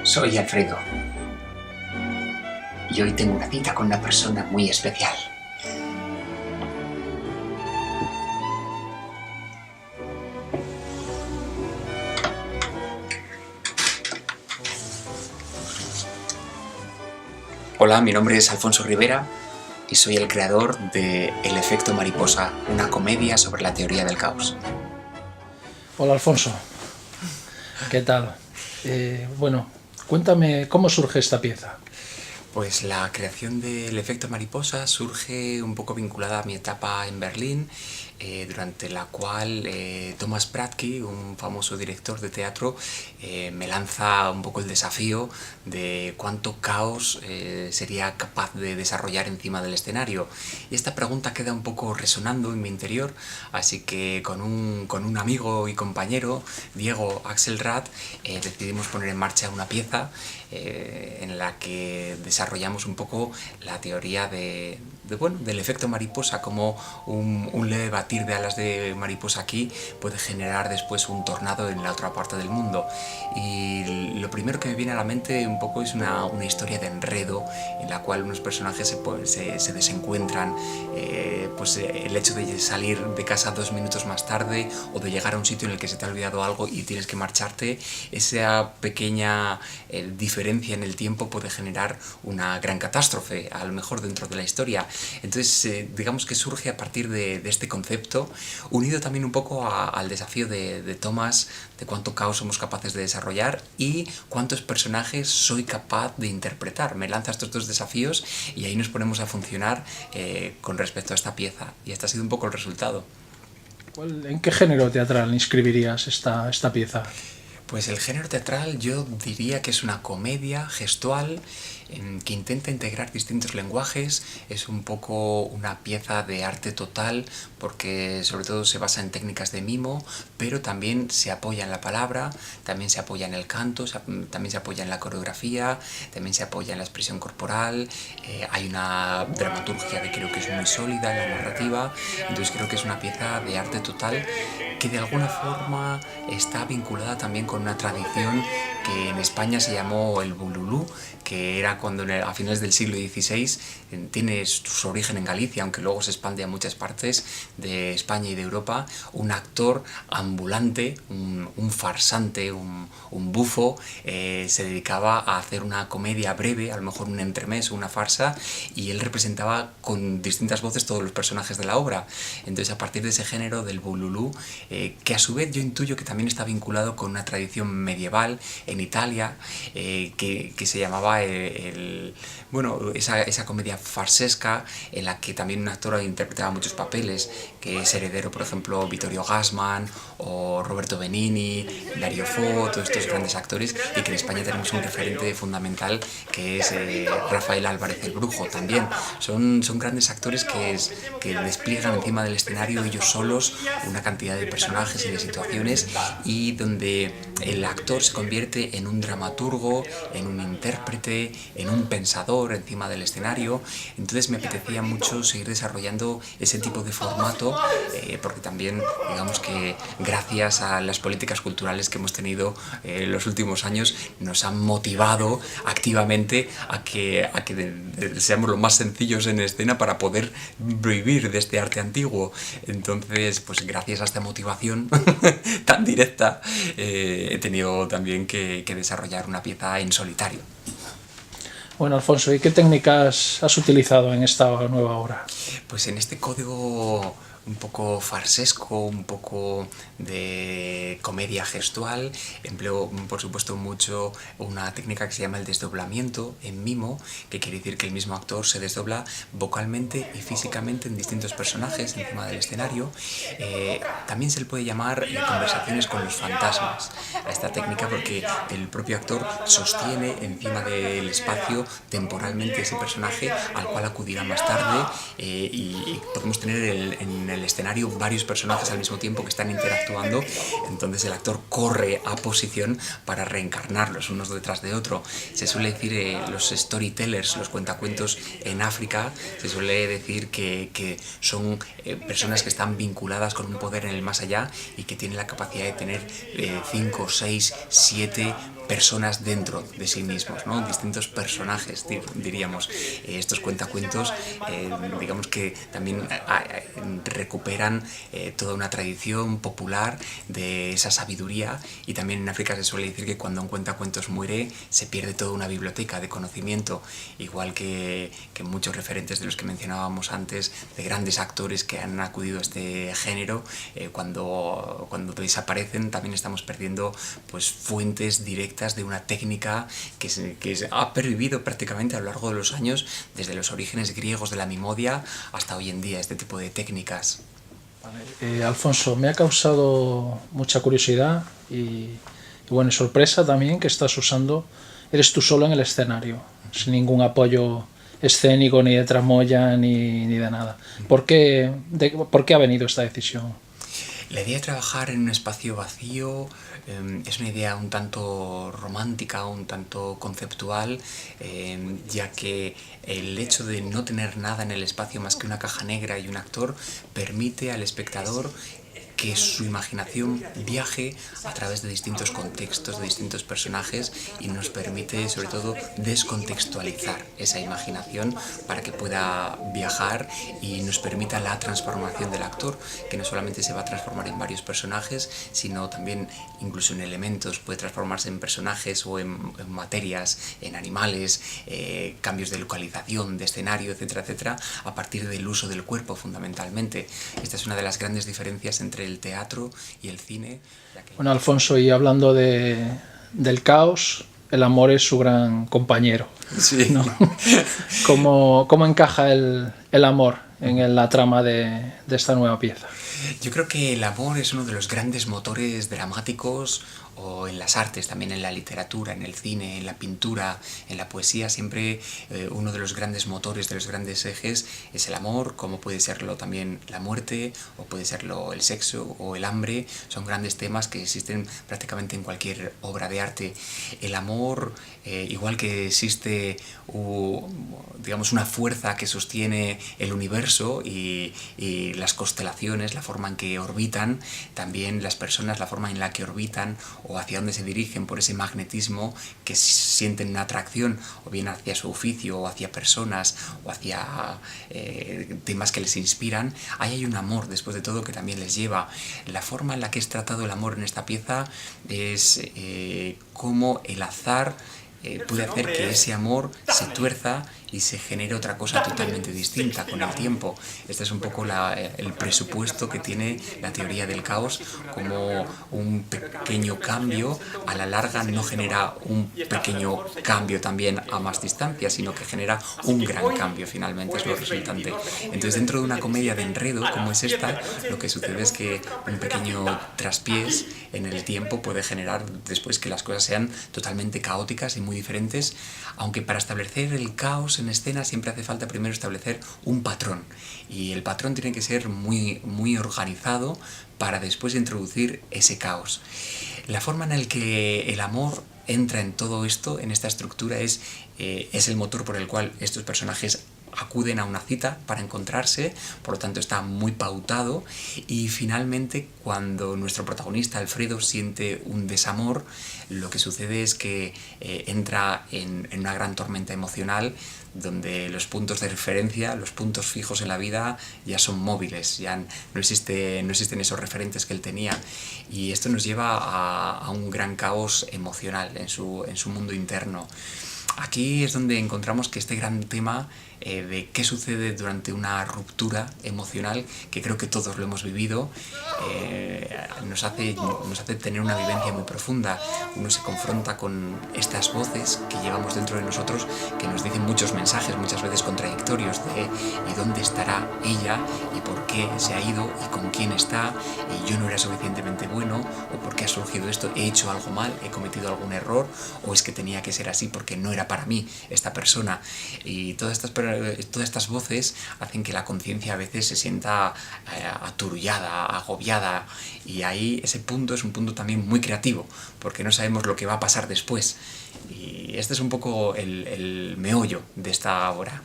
Soy Alfredo y hoy tengo una cita con una persona muy especial. Hola, mi nombre es Alfonso Rivera y soy el creador de El efecto mariposa, una comedia sobre la teoría del caos. Hola Alfonso, ¿qué tal? Bueno, cuéntame cómo surge esta pieza. Pues la creación del efecto mariposa surge un poco vinculada a mi etapa en Berlín, durante la cual Thomas Bradtke, un famoso director de teatro, me lanza un poco el desafío de cuánto caos sería capaz de desarrollar encima del escenario. Y esta pregunta queda un poco resonando en mi interior, así que con un amigo y compañero, Diego Axelrad, decidimos poner en marcha una pieza en la que desarrollamos un poco la teoría del efecto mariposa, como un leve batir de alas de mariposa aquí puede generar después un tornado en la otra parte del mundo. Y lo primero que me viene a la mente un poco es una historia de enredo en la cual unos personajes se desencuentran, el hecho de salir de casa 2 minutos más tarde o de llegar a un sitio en el que se te ha olvidado algo y tienes que marcharte, esa pequeña diferencia en el tiempo puede generar una gran catástrofe, a lo mejor dentro de la historia. Entonces, digamos que surge a partir de este concepto, unido también un poco al desafío de Thomas, de cuánto caos somos capaces de desarrollar y cuántos personajes soy capaz de interpretar. Me lanza estos dos desafíos y ahí nos ponemos a funcionar con respecto a esta pieza. Y este ha sido un poco el resultado. ¿En qué género teatral inscribirías esta pieza? Pues el género teatral yo diría que es una comedia gestual que intenta integrar distintos lenguajes. Es un poco una pieza de arte total porque sobre todo se basa en técnicas de mimo, pero también se apoya en la palabra, también se apoya en el canto, también se apoya en la coreografía, también se apoya en la expresión corporal. Hay una dramaturgia que creo que es muy sólida en la narrativa. Entonces creo que es una pieza de arte total que de alguna forma está vinculada también con una tradición que en España se llamó el bululú, que era cuando a finales del siglo XVI tiene su origen en Galicia, aunque luego se expande a muchas partes de España y de Europa, un actor ambulante, un farsante, un bufo, se dedicaba a hacer una comedia breve, a lo mejor un entremés o una farsa, y él representaba con distintas voces todos los personajes de la obra. Entonces, a partir de ese género del bululú, que a su vez yo intuyo que también está vinculado con una tradición medieval en Italia, que se llamaba esa comedia farsesca en la que también un actor interpretaba muchos papeles, que es heredero, por ejemplo, Vittorio Gassman o Roberto Benigni, Dario Fo, todos estos grandes actores, y que en España tenemos un referente fundamental que es Rafael Álvarez el Brujo también. Son grandes actores que despliegan encima del escenario ellos solos una cantidad de personajes y de situaciones, y donde el actor se convierte en un dramaturgo, en un intérprete, en un pensador encima del escenario. Entonces me apetecía mucho seguir desarrollando ese tipo de formato, porque también digamos que gracias a las políticas culturales que hemos tenido en los últimos años nos han motivado activamente a que seamos lo más sencillos en escena para poder vivir de este arte antiguo. Entonces, pues gracias a esta motivación tan directa, he tenido también que desarrollar una pieza en solitario. Bueno, Alfonso, ¿y qué técnicas has utilizado en esta nueva obra? Pues en este código un poco farsesco, un poco de comedia gestual, empleo por supuesto mucho una técnica que se llama el desdoblamiento en mimo, que quiere decir que el mismo actor se desdobla vocalmente y físicamente en distintos personajes encima del escenario. También se le puede llamar conversaciones con los fantasmas a esta técnica, porque el propio actor sostiene encima del espacio temporalmente ese personaje al cual acudirá más tarde, y podemos tener en el escenario varios personajes al mismo tiempo que están interactuando. Entonces el actor corre a posición para reencarnarlos unos detrás de otro. Se suele decir, los storytellers, los cuentacuentos en África, se suele decir que son personas que están vinculadas con un poder en el más allá y que tienen la capacidad de tener 5, 6, 7 personas dentro de sí mismos, ¿no? Distintos personajes, diríamos. Estos cuentacuentos, digamos que también recuperan toda una tradición popular de esa sabiduría, y también en África se suele decir que cuando un cuentacuentos muere se pierde toda una biblioteca de conocimiento, igual que muchos referentes de los que mencionábamos antes, de grandes actores que han acudido a este género, cuando desaparecen también estamos perdiendo pues fuentes directas de una técnica que ha pervivido prácticamente a lo largo de los años, desde los orígenes griegos de la mimodia hasta hoy en día, este tipo de técnicas. Alfonso, me ha causado mucha curiosidad y bueno, sorpresa también que estás usando, eres tú solo en el escenario, sin ningún apoyo escénico, ni de tramoya, ni de nada. ¿Por qué ha venido esta decisión? La idea de trabajar en un espacio vacío es una idea un tanto romántica, un tanto conceptual, ya que el hecho de no tener nada en el espacio más que una caja negra y un actor permite al espectador que su imaginación viaje a través de distintos contextos, de distintos personajes, y nos permite sobre todo descontextualizar esa imaginación para que pueda viajar y nos permita la transformación del actor, que no solamente se va a transformar en varios personajes, sino también incluso en elementos, puede transformarse en personajes o en materias, en animales, cambios de localización, de escenario, etcétera, etcétera, a partir del uso del cuerpo fundamentalmente. Esta es una de las grandes diferencias entre el teatro y el cine. Bueno, Alfonso, y hablando del caos, el amor es su gran compañero. Sí. ¿No? ¿Cómo encaja el amor en la trama de esta nueva pieza? Yo creo que el amor es uno de los grandes motores dramáticos, o en las artes, también en la literatura, en el cine, en la pintura, en la poesía. Siempre uno de los grandes motores, de los grandes ejes es el amor, como puede serlo también la muerte, o puede serlo el sexo o el hambre. Son grandes temas que existen prácticamente en cualquier obra de arte. El amor, igual que existe digamos una fuerza que sostiene el universo y las constelaciones, la forma en que orbitan, también las personas, la forma en la que orbitan o hacia dónde se dirigen por ese magnetismo, que sienten una atracción o bien hacia su oficio o hacia personas o hacia temas que les inspiran. Ahí hay un amor después de todo que también les lleva. La forma en la que es tratado el amor en esta pieza es cómo el azar puede hacer que ese amor se tuerza y se genere otra cosa totalmente distinta con el tiempo. Este es un poco el presupuesto que tiene la teoría del caos, como un pequeño cambio a la larga no genera un pequeño cambio también a más distancia, sino que genera un gran cambio finalmente, es lo resultante. Entonces, dentro de una comedia de enredo como es esta, lo que sucede es que un pequeño traspiés en el tiempo puede generar después que las cosas sean totalmente caóticas y muy diferentes, aunque para establecer el caos en escena siempre hace falta primero establecer un patrón, y el patrón tiene que ser muy, muy organizado para después introducir ese caos. La forma en la que el amor entra en todo esto, en esta estructura, es el motor por el cual estos personajes acuden a una cita para encontrarse, por lo tanto está muy pautado, y finalmente cuando nuestro protagonista Alfredo siente un desamor, lo que sucede es que entra en una gran tormenta emocional donde los puntos de referencia, los puntos fijos en la vida ya son móviles, ya no existen esos referentes que él tenía, y esto nos lleva a un gran caos emocional en su mundo interno. Aquí es donde encontramos que este gran tema de qué sucede durante una ruptura emocional, que creo que todos lo hemos vivido, nos hace tener una vivencia muy profunda. Uno se confronta con estas voces que llevamos dentro de nosotros, que nos dicen muchos mensajes, muchas veces contradictorios, de ¿y dónde estará ella? ¿Y por qué se ha ido? ¿Y con quién está? ¿Y yo no era suficientemente bueno? ¿O por qué ha surgido esto? ¿He hecho algo mal? ¿He cometido algún error? ¿O es que tenía que ser así porque no era para mí esta persona? Y todas estas voces hacen que la conciencia a veces se sienta aturullada, agobiada, y ahí ese punto es un punto también muy creativo, porque no sabemos lo que va a pasar después, y este es un poco el meollo de esta obra.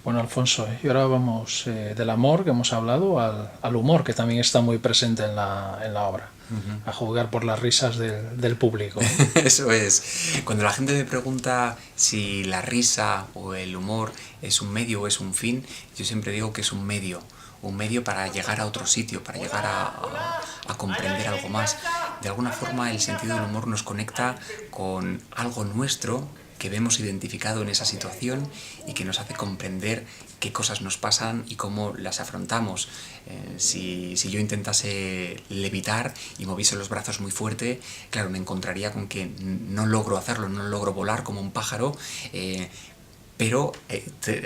Bueno, Alfonso, y ahora vamos del amor que hemos hablado al humor, que también está muy presente en la obra. a jugar por las risas del público. Eso es. Cuando la gente me pregunta si la risa o el humor es un medio o es un fin, yo siempre digo que es un medio para llegar a otro sitio, para llegar a comprender algo más. De alguna forma el sentido del humor nos conecta con algo nuestro que vemos identificado en esa situación y que nos hace comprender qué cosas nos pasan y cómo las afrontamos. Si yo intentase levitar y moviese los brazos muy fuerte, claro, me encontraría con que no logro hacerlo, no logro volar como un pájaro, pero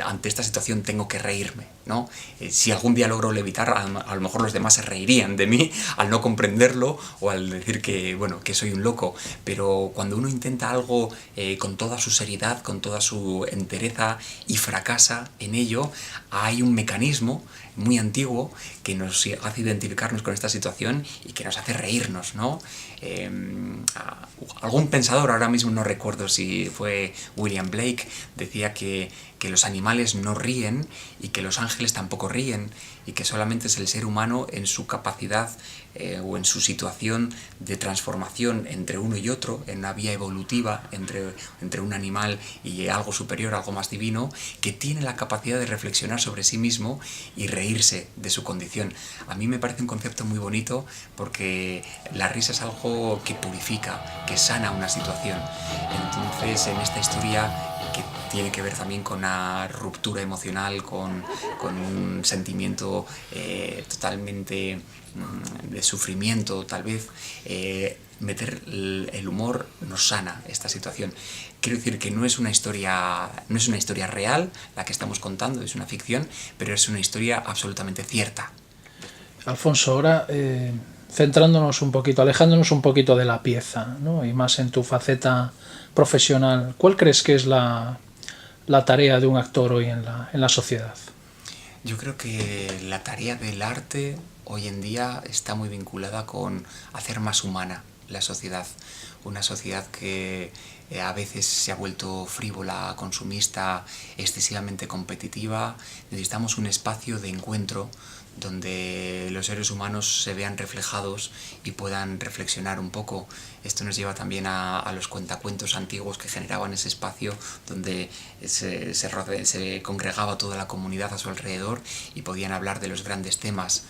ante esta situación tengo que reírme, ¿no? Si algún día logro levitar, a lo mejor los demás se reirían de mí al no comprenderlo o al decir que, bueno, que soy un loco, pero cuando uno intenta algo con toda su seriedad, con toda su entereza y fracasa en ello, hay un mecanismo muy antiguo que nos hace identificarnos con esta situación y que nos hace reírnos, ¿no? Algún pensador, ahora mismo no recuerdo si fue William Blake, decía que los animales no ríen y que los ángeles tampoco ríen y que solamente es el ser humano en su capacidad o en su situación de transformación entre uno y otro, en una vía evolutiva entre un animal y algo superior, algo más divino, que tiene la capacidad de reflexionar sobre sí mismo y reírse de su condición. A mí me parece un concepto muy bonito porque la risa es algo que purifica, que sana una situación. Entonces, en esta historia que tiene que ver también con una ruptura emocional, con un sentimiento totalmente de sufrimiento, tal vez, meter el humor nos sana esta situación. Quiero decir que no es una historia real la que estamos contando, es una ficción, pero es una historia absolutamente cierta. Alfonso, ahora centrándonos un poquito, alejándonos un poquito de la pieza, ¿no? Y más en tu faceta profesional, ¿cuál crees que es la tarea de un actor hoy en la sociedad? Yo creo que la tarea del arte hoy en día está muy vinculada con hacer más humana la sociedad. Una sociedad que a veces se ha vuelto frívola, consumista, excesivamente competitiva. Necesitamos un espacio de encuentro donde los seres humanos se vean reflejados y puedan reflexionar un poco. Esto nos lleva también a los cuentacuentos antiguos que generaban ese espacio donde se congregaba toda la comunidad a su alrededor y podían hablar de los grandes temas.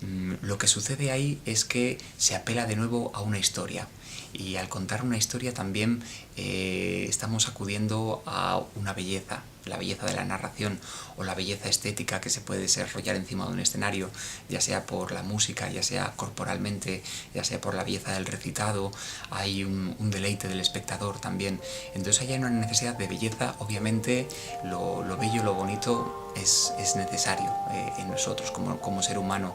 Lo que sucede ahí es que se apela de nuevo a una historia. Y al contar una historia también estamos acudiendo a una belleza, la belleza de la narración o la belleza estética que se puede desarrollar encima de un escenario, ya sea por la música, ya sea corporalmente, ya sea por la belleza del recitado. Hay un deleite del espectador también. Entonces hay una necesidad de belleza. Obviamente lo bello, lo bonito es necesario en nosotros como ser humano.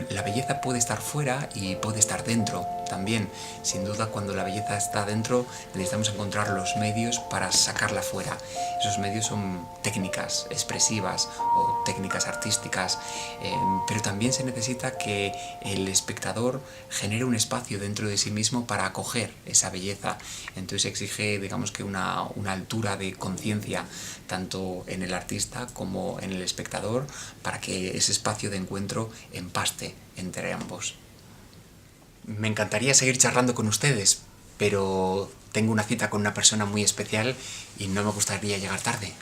La belleza puede estar fuera y puede estar dentro también. Sin duda, cuando la belleza está dentro, necesitamos encontrar los medios para sacarla fuera. Esos medios son técnicas expresivas o técnicas artísticas, pero también se necesita que el espectador genere un espacio dentro de sí mismo para acoger esa belleza. Entonces exige, digamos que una altura de conciencia tanto en el artista como en el espectador para que ese espacio de encuentro empaste entre ambos. Me encantaría seguir charlando con ustedes, pero tengo una cita con una persona muy especial y no me gustaría llegar tarde.